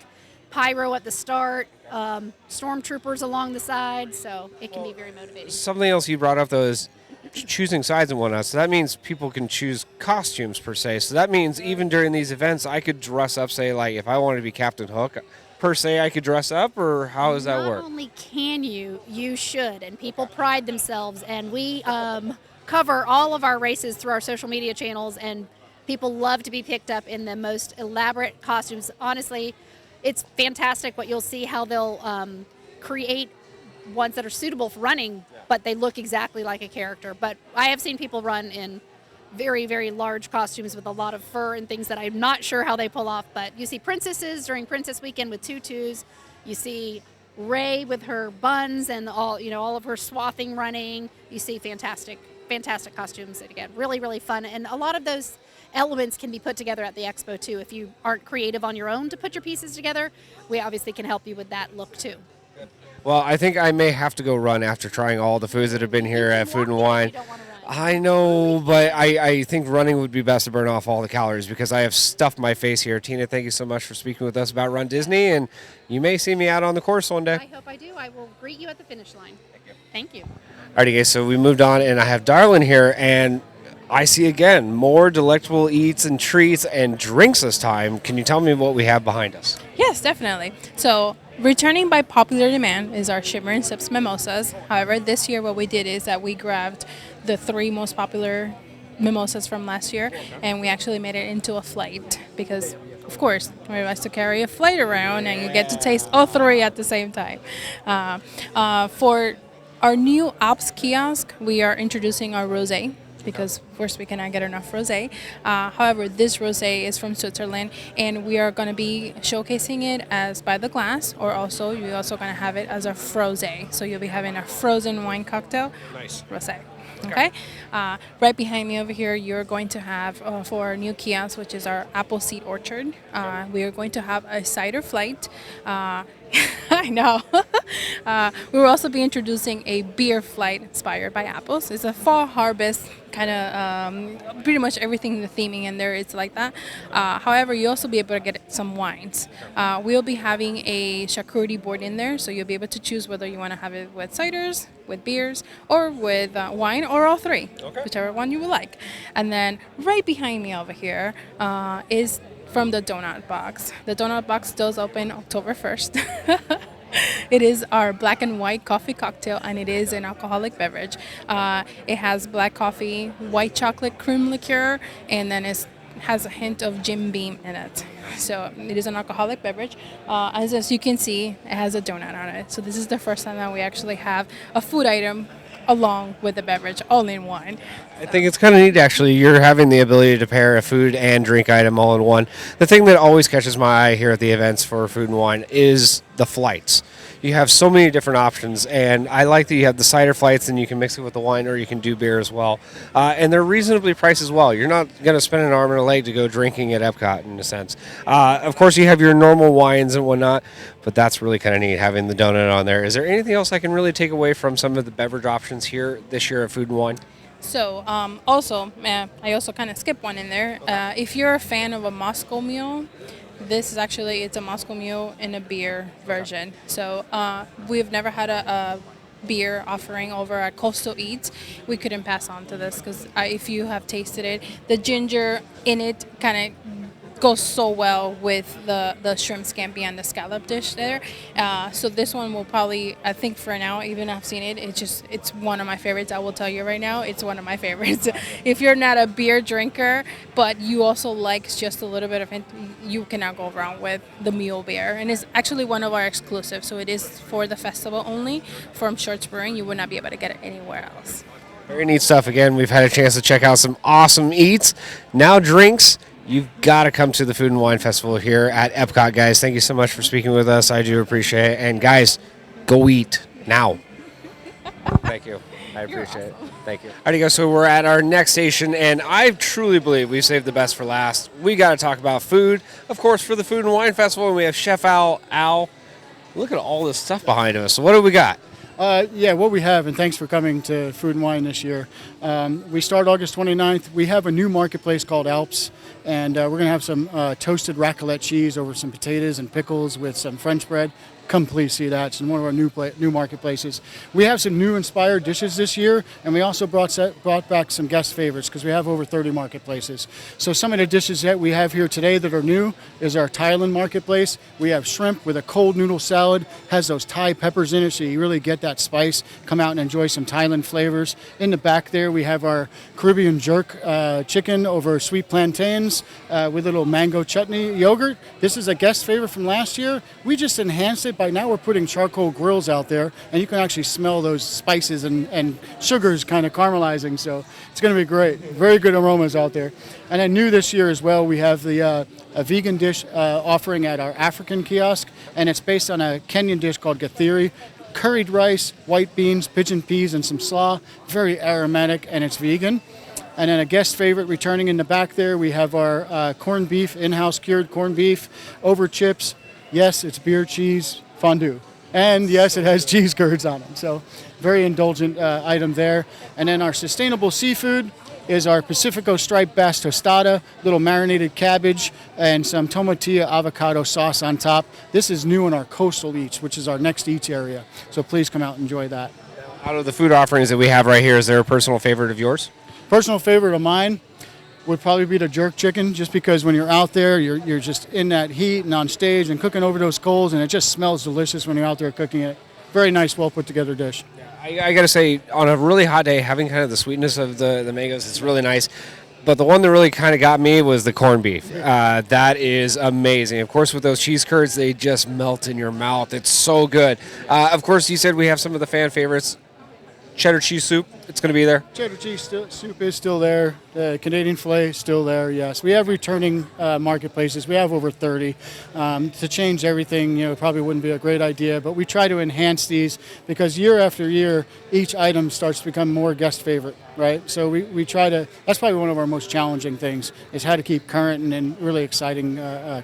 Pyro at the start, stormtroopers along the side, so it can be very motivating. Something else you brought up, though, is choosing sides and whatnot. So that means people can choose costumes per se. So that means even during these events, I could dress up. Say like if I wanted to be Captain Hook, per se, I could dress up, or how does that work? Not only can you should, and people pride themselves, and we cover all of our races through our social media channels, and people love to be picked up in the most elaborate costumes. Honestly, it's fantastic what you'll see, how they'll create ones that are suitable for running, but they look exactly like a character. But I have seen people run in very, very large costumes with a lot of fur and things that I'm not sure how they pull off. But you see princesses during Princess Weekend with tutus. You see Ray with her buns and all of her swathing running. You see fantastic costumes. And again, really, really fun. And a lot of those elements can be put together at the expo too. If you aren't creative on your own to put your pieces together, we obviously can help you with that look too. Well, I think I may have to go run after trying all the foods that have been here at Food and Wine. I know, but I think running would be best to burn off all the calories because I have stuffed my face here. Tina, thank you so much for speaking with us about runDisney, and you may see me out on the course one day. I hope I do. I will greet you at the finish line. Thank you. Alrighty, guys, so we moved on, and I have Darlin here, and I see again more delectable eats and treats and drinks this time. Can you tell me what we have behind us? Yes, definitely. So, returning by popular demand is our Shimmer and Sips mimosas. However, this year what we did is that we grabbed the 3 most popular mimosas from last year, and we actually made it into a flight because, of course, we like to carry a flight around and you get to taste all 3 at the same time. For our new Alps kiosk, we are introducing our rosé, because of course we cannot get enough rosé. However, this rosé is from Switzerland, and we are going to be showcasing it as by the glass, or also you're also going to have it as a frosé. So you'll be having a frozen wine cocktail, nice rosé. Okay, right behind me over here, you're going to have for our new kiosk, which is our apple seed orchard. We are going to have a cider flight. I know. We will also be introducing a beer flight inspired by apples. It's a fall harvest kind of pretty much everything, the theming in there is like that. However, you'll also be able to get some wines. We'll be having a charcuterie board in there, so you'll be able to choose whether you want to have it with ciders, with beers, or with wine, or all 3, whichever one you would like. And then right behind me over here is from the donut box. The donut box does open October 1st. It is our black and white coffee cocktail, and it is an alcoholic beverage. It has black coffee, white chocolate cream liqueur, and then it has a hint of Jim Beam in it. So it is an alcoholic beverage. As you can see, it has a donut on it. So this is the first time that we actually have a food item along with the beverage all in one. I think it's kind of neat, actually. You're having the ability to pair a food and drink item all in one. The thing that always catches my eye here at the events for Food and Wine is the flights. You have so many different options, and I like that you have the cider flights, and you can mix it with the wine, or you can do beer as well. And they're reasonably priced as well. You're not going to spend an arm and a leg to go drinking at Epcot, in a sense. Of course, you have your normal wines and whatnot, but that's really kind of neat, having the donut on there. Is there anything else I can really take away from some of the beverage options here this year at Food and Wine? So also, I also kind of skipped one in there. If you're a fan of a Moscow Mule, this is actually, it's a Moscow Mule in a beer version. So we've never had a beer offering over at Coastal Eats. We couldn't pass on to this because if you have tasted it, the ginger in it kind of goes so well with the shrimp scampi and the scallop dish there. So this one will probably, I think for now, even I've seen it, it's one of my favorites. I will tell you right now, it's one of my favorites. If you're not a beer drinker, but you also like just a little bit of it, you cannot go wrong with the mule beer. And it's actually one of our exclusives, so it is for the festival only from Shorts Brewing. You would not be able to get it anywhere else. Very neat stuff. Again, we've had a chance to check out some awesome eats. Now drinks. You've got to come to the Food and Wine Festival here at Epcot, guys. Thank you so much for speaking with us. I do appreciate it. And, guys, go eat now. Thank you. I appreciate it. Thank you. All right, guys, so we're at our next station, and I truly believe we saved the best for last. We got to talk about food, of course, for the Food and Wine Festival, and we have Chef Al. Look at all this stuff behind us. So what do we got? What we have, and thanks for coming to Food and Wine this year. We start August 29th. We have a new marketplace called Alps, and we're going to have some toasted raclette cheese over some potatoes and pickles with some French bread. come please see that. It's in one of our new marketplaces. We have some new inspired dishes this year, and we also brought back some guest favorites because we have over 30 marketplaces. So some of the dishes that we have here today that are new is our Thailand marketplace. We have shrimp with a cold noodle salad, has those Thai peppers in it, so you really get that spice. Come out and enjoy some Thailand flavors. In the back there, we have our Caribbean jerk chicken over sweet plantains with a little mango chutney yogurt. This is a guest favorite from last year. We just enhanced it. By now we're putting charcoal grills out there, and you can actually smell those spices and sugars kind of caramelizing, so it's going to be great. Very good aromas out there. And then new this year as well, we have a vegan dish offering at our African kiosk, and it's based on a Kenyan dish called gathiri. Curried rice, white beans, pigeon peas, and some slaw. Very aromatic, and it's vegan. And then a guest favorite returning in the back there, we have our corned beef, in-house cured corned beef, over chips. Yes, it's beer cheese fondue. And yes, it has cheese curds on it. So very indulgent item there. And then our sustainable seafood is our Pacifico striped bass tostada, little marinated cabbage, and some tomatilla avocado sauce on top. This is new in our coastal eats, which is our next eats area. So please come out and enjoy that. Out of the food offerings that we have right here, is there a personal favorite of yours? Personal favorite of mine would probably be the jerk chicken, just because when you're out there, you're just in that heat and on stage and cooking over those coals, and it just smells delicious when you're out there cooking it. Very nice, well put together dish. I got to say, on a really hot day, having kind of the sweetness of the mangoes, it's really nice. But the one that really kind of got me was the corned beef. That is amazing. Of course, with those cheese curds, they just melt in your mouth. It's so good. Of course, you said we have some of the fan favorites. Cheddar cheese soup, it's going to be there. Cheddar cheese soup is still there. The Canadian filet is still there, yes. We have returning marketplaces. We have over 30. To change everything, probably wouldn't be a great idea, but we try to enhance these because year after year, each item starts to become more guest favorite, right? So we try to, that's probably one of our most challenging things, is how to keep current and really exciting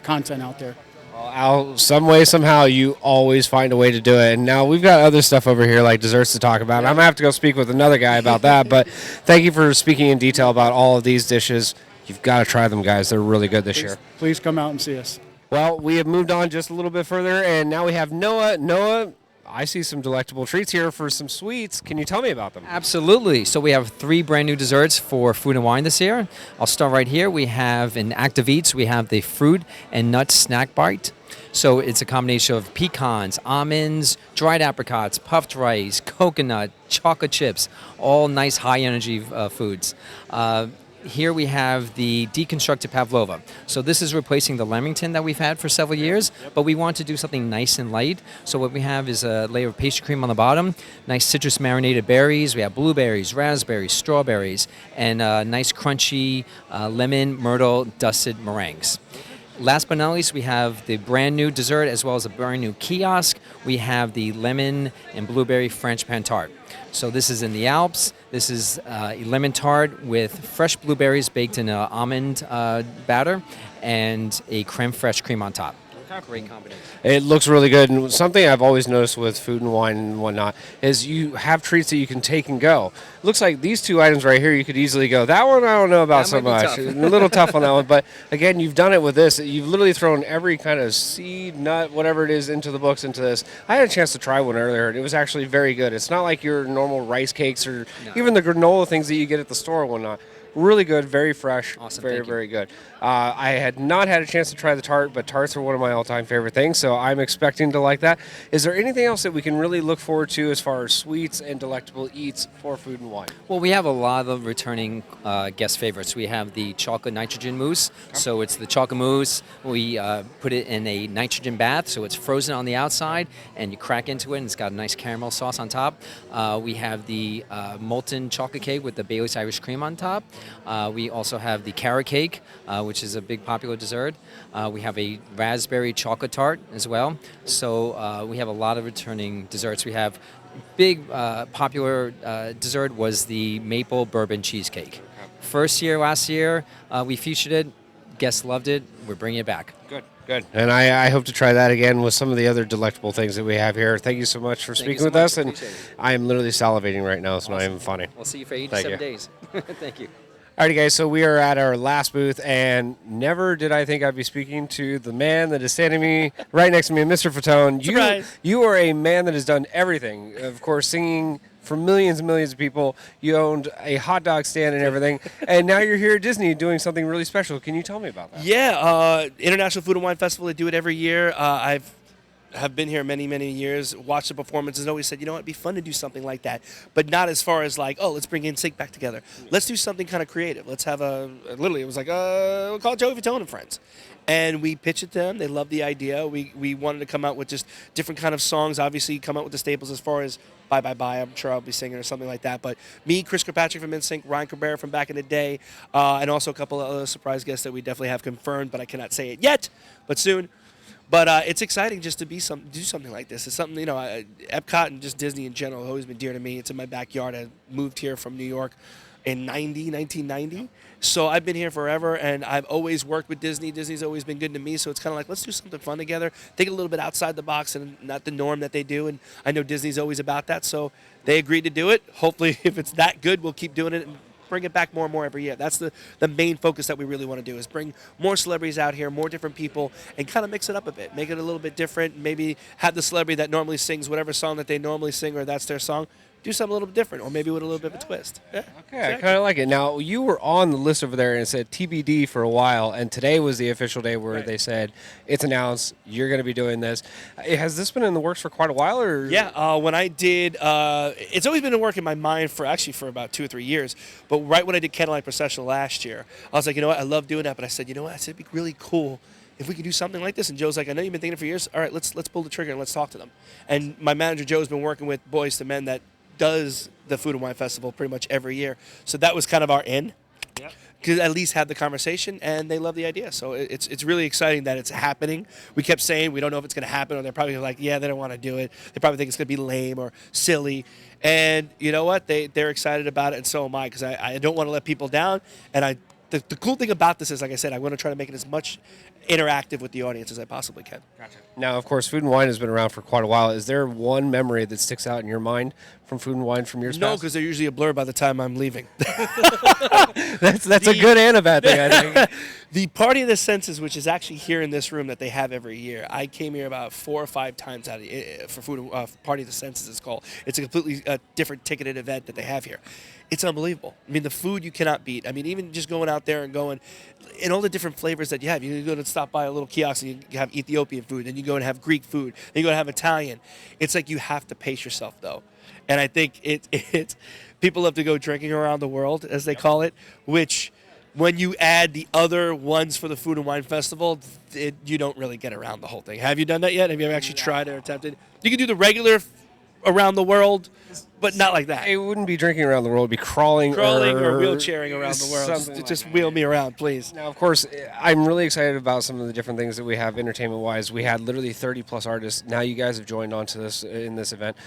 content out there. Al, some way, somehow, you always find a way to do it. And now we've got other stuff over here like desserts to talk about. I'm going to have to go speak with another guy about that. But thank you for speaking in detail about all of these dishes. You've got to try them, guys. They're really good this year. Please come out and see us. Well, we have moved on just a little bit further, and now we have Noah. Noah, I see some delectable treats here for some sweets. Can you tell me about them? Absolutely. So we have 3 brand new desserts for Food and Wine this year. I'll start right here. We have in Active Eats, we have the Fruit and Nut Snack Bite. So it's a combination of pecans, almonds, dried apricots, puffed rice, coconut, chocolate chips, all nice high-energy foods. Here we have the deconstructed pavlova. So this is replacing the Leamington that we've had for several years, but we want to do something nice and light. So what we have is a layer of pastry cream on the bottom, nice citrus marinated berries. We have blueberries, raspberries, strawberries, and nice crunchy lemon myrtle dusted meringues. Last but not least, we have the brand new dessert as well as a brand new kiosk. We have the lemon and blueberry French pan tart. So this is in the Alps. This is a lemon tart with fresh blueberries baked in an almond batter and a creme fraiche cream on top. Great combination. It looks really good. And something I've always noticed with food and wine and whatnot is you have treats that you can take and go. It looks like these 2 items right here, you could easily go, that one I don't know about so much. A little tough on that one. But again, you've done it with this. You've literally thrown every kind of seed, nut, whatever it is into the books into this. I had a chance to try one earlier, and it was actually very good. It's not like your normal rice cakes or even the granola things that you get at the store and whatnot. Really good, very fresh, awesome, very good. I had not had a chance to try the tart, but tarts are one of my all-time favorite things, so I'm expecting to like that. Is there anything else that we can really look forward to as far as sweets and delectable eats for Food and Wine? Well, we have a lot of returning guest favorites. We have the chocolate nitrogen mousse. So it's the chocolate mousse. We put it in a nitrogen bath, so it's frozen on the outside, and you crack into it, and it's got a nice caramel sauce on top. We have the molten chocolate cake with the Bailey's Irish cream on top. We also have the carrot cake, which is a big popular dessert. We have a raspberry chocolate tart as well. So we have a lot of returning desserts. We have big popular dessert was the maple bourbon cheesecake. First year, last year, we featured it. Guests loved it. We're bringing it back. Good. And I hope to try that again with some of the other delectable things that we have here. Thank you so much for speaking with us. And I am literally salivating right now. It's not even funny. We'll see you for 87 days. Thank you. Alrighty, guys, so we are at our last booth, and never did I think I'd be speaking to the man that is standing me right next to me, Mr. Fatone. You are a man that has done everything. Of course, singing for millions and millions of people. You owned a hot dog stand and everything, and now you're here at Disney doing something really special. Can you tell me about that? Yeah, International Food and Wine Festival. They do it every year. Have been here many, many years, watched the performances, and always said, you know what, it'd be fun to do something like that. But not as far as like, oh, let's bring NSYNC back together. Let's do something kind of creative. Let's have literally, it was like, we'll call it Joey Fatone and Friends. And we pitched it to them. They loved the idea. We wanted to come out with just different kind of songs. Obviously, come out with the staples as far as Bye Bye Bye. I'm sure I'll be singing or something like that. But me, Chris Kirkpatrick from NSYNC, Ryan Cabrera from back in the day, and also a couple of other surprise guests that we definitely have confirmed, but I cannot say it yet, but soon. But it's exciting just to do something like this. It's something, Epcot and just Disney in general has always been dear to me. It's in my backyard. I moved here from New York in 1990. So I've been here forever, and I've always worked with Disney. Disney's always been good to me, so it's kind of like, let's do something fun together. Think a little bit outside the box and not the norm that they do, and I know Disney's always about that, so they agreed to do it. Hopefully, if it's that good, we'll keep doing it and bring it back more and more every year. That's the main focus that we really want to do, is bring more celebrities out here, more different people, and kind of mix it up a bit. Make it a little bit different. Maybe have the celebrity that normally sings whatever song that they normally sing, or that's their song, do something a little bit different, or maybe with a little bit of a twist. Yeah. Okay, exactly. I kind of like it. Now, you were on the list over there, and it said TBD for a while, and today was the official day where they said, it's announced, you're going to be doing this. Has this been in the works for quite a while? Or? Yeah, when I did, it's always been in work in my mind for about 2 or 3 years, but right when I did Candlelight Processional last year, I was like, you know what, I love doing that, but I said, you know what, I said, it'd be really cool if we could do something like this. And Joe's like, I know you've been thinking it for years. All right, let's pull the trigger and let's talk to them. And my manager Joe's been working with Boys to Men that does the Food and Wine Festival pretty much every year. So that was kind of our in. Yeah. Could at least have the conversation, and they love the idea. So it's really exciting that it's happening. We kept saying we don't know if it's going to happen, or they're probably like, yeah, they don't want to do it. They probably think it's going to be lame or silly. And you know what? They're excited about it, and so am I, because I don't want to let people down. And the cool thing about this is, like I said, I want to try to make it as much interactive with the audience as I possibly can. Gotcha. Now, of course, Food and Wine has been around for quite a while. Is there one memory that sticks out in your mind from Food and Wine from years past? No, because they're usually a blur by the time I'm leaving. That's a good and a bad thing, I think. The Party of the Senses, which is actually here in this room that they have every year. I came here about 4 or 5 times for Party of the Senses, it's called. It's a completely different ticketed event that they have here. It's unbelievable. I mean, the food you cannot beat. I mean, even just going out there and going, and all the different flavors that you have. You go to stop by a little kiosk and you have Ethiopian food, then you go and have Greek food, then you go and have Italian. It's like you have to pace yourself, though. And I think it's people love to go drinking around the world, as they call it, which when you add the other ones for the Food and Wine Festival, you don't really get around the whole thing. Have you done that yet? Have you ever actually tried or attempted? You can do the regular around the world, but not like that. It wouldn't be drinking around the world. It'd be crawling or wheelchairing around the world. Just wheel me around, please. Now, of course, I'm really excited about some of the different things that we have entertainment-wise. We had literally 30-plus artists. Now you guys have joined onto this in this event.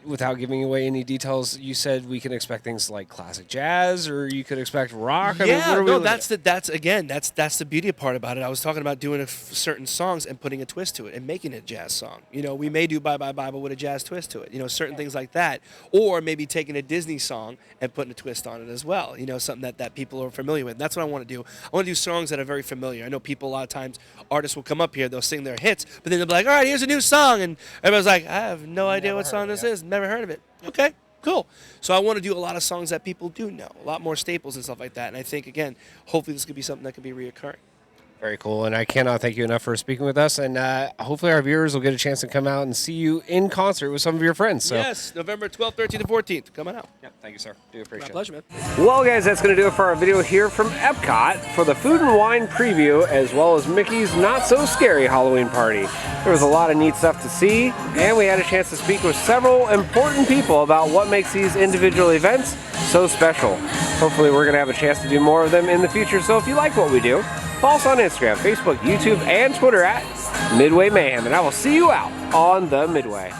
Without giving away any details, you said we can expect things like classic jazz, or you could expect rock. That's the beauty part about it. I was talking about doing certain songs and putting a twist to it and making it a jazz song. You know, we may do Bye Bye Bye, but with a jazz twist to it. You know, certain things like that, or maybe taking a Disney song and putting a twist on it as well. You know, something that people are familiar with. And that's what I want to do. I want to do songs that are very familiar. I know people a lot of times, artists will come up here, they'll sing their hits, but then they'll be like, all right, here's a new song, and everybody's like, I have no idea what song this is. Never heard of it. Okay, cool. So I want to do a lot of songs that people do know, a lot more staples and stuff like that. And I think, again, hopefully this could be something that could be reoccurring. Very cool, and I cannot thank you enough for speaking with us, and hopefully our viewers will get a chance to come out and see you in concert with some of your friends. So. Yes, November 12th, 13th, and 14th. Come on out. Yep, thank you, sir. Do appreciate it. My pleasure, man. Well, guys, that's going to do it for our video here from Epcot for the Food and Wine preview, as well as Mickey's not-so-scary Halloween party. There was a lot of neat stuff to see, and we had a chance to speak with several important people about what makes these individual events so special. Hopefully, we're going to have a chance to do more of them in the future, so if you like what we do, follow us on Instagram, Facebook, YouTube, and Twitter at Midway Mayhem, and I will see you out on the Midway.